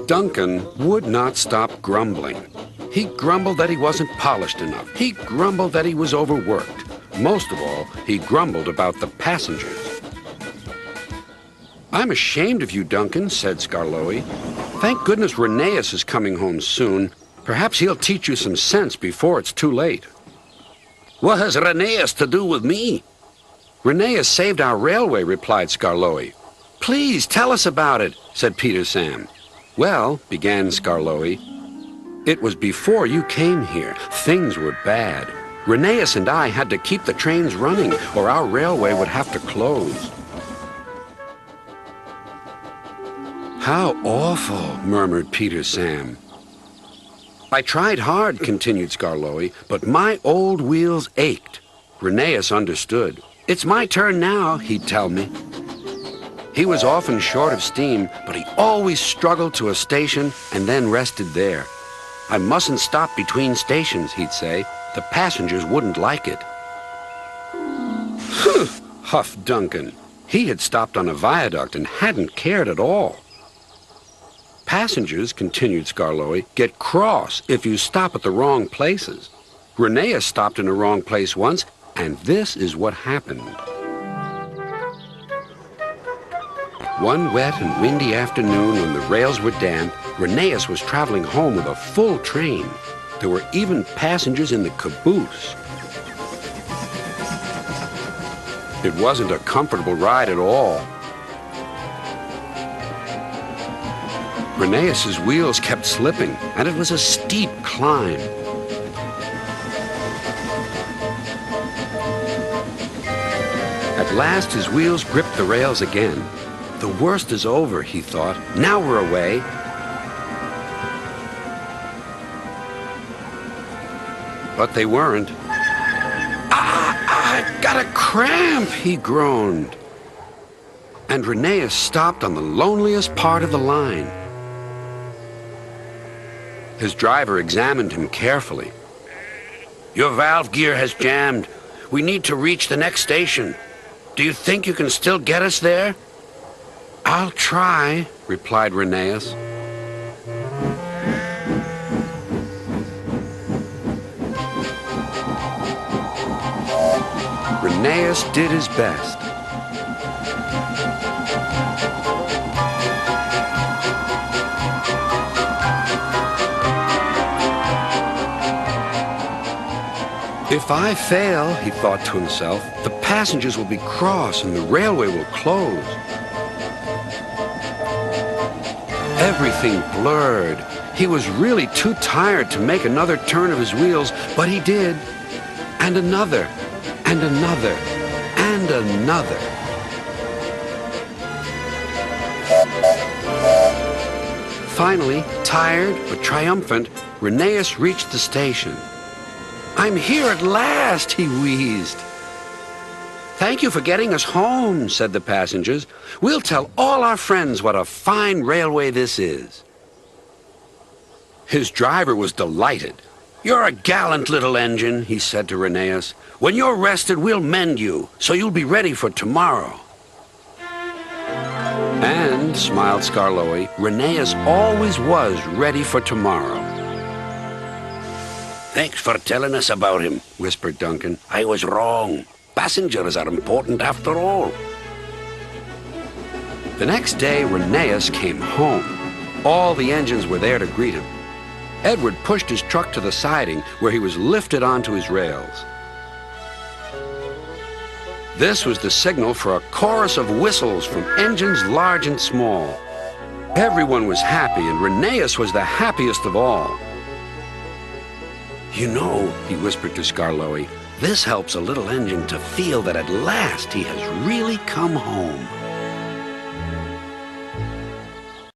Duncan would not stop grumbling. He grumbled that he wasn't polished enough. He grumbled that he was overworked. Most of all, he grumbled about the passengers. "I'm ashamed of you, Duncan," said Skarloey. "Thank goodness Rheneas is coming home soon. Perhaps he'll teach you some sense before it's too late." "What has Rheneas to do with me?" "Rheneas saved our railway," replied Skarloey. "Please tell us about it," said Peter Sam. "Well," began Skarloey, "it was before you came here. Things were bad. Rheneas and I had to keep the trains running, or our railway would have to close." "How awful," murmured Peter Sam. "I tried hard," continued Skarloey, "but my old wheels ached. Rheneas understood. 'It's my turn now,' he'd tell me. He was often short of steam, but he always struggled to a station and then rested there. 'I mustn't stop between stations,' he'd say. 'The passengers wouldn't like it.'" "Humph," huffed Duncan. He had stopped on a viaduct and hadn't cared at all. "Passengers," continued Skarloey, "get cross if you stop at the wrong places. Rheneas stopped in the wrong place once, and this is what happened. One wet and windy afternoon when the rails were damp, Rheneas was traveling home with a full train. There were even passengers in the caboose. It wasn't a comfortable ride at all. Rheneas's wheels kept slipping, and it was a steep climb. At last, his wheels gripped the rails again. The worst is over, he thought. Now we're away. But they weren't. I got a cramp, he groaned. And Rheneas stopped on the loneliest part of the line. His driver examined him carefully. "Your valve gear has jammed. We need to reach the next station. Do you think you can still get us there?" "I'll try," replied Rheneas. Rheneas did his best. "If I fail," he thought to himself, "the passengers will be cross and the railway will close." Everything blurred. He was really too tired to make another turn of his wheels, but he did. And another, and another, and another. Finally, tired but triumphant, Rheneas reached the station. "I'm here at last," he wheezed. "Thank you for getting us home," said the passengers. "We'll tell all our friends what a fine railway this is." His driver was delighted. "You're a gallant little engine," he said to Rheneas. "When you're rested, we'll mend you, so you'll be ready for tomorrow." And, smiled Skarloey, Rheneas always was ready for tomorrow. "Thanks for telling us about him," whispered Duncan. "I was wrong. Passengers are important after all." The next day, Rheneas came home. All the engines were there to greet him. Edward pushed his truck to the siding, where he was lifted onto his rails. This was the signal for a chorus of whistles from engines large and small. Everyone was happy, and Rheneas was the happiest of all. "You know," he whispered to Skarloey, "this helps a little engine to feel that at last he has really come home."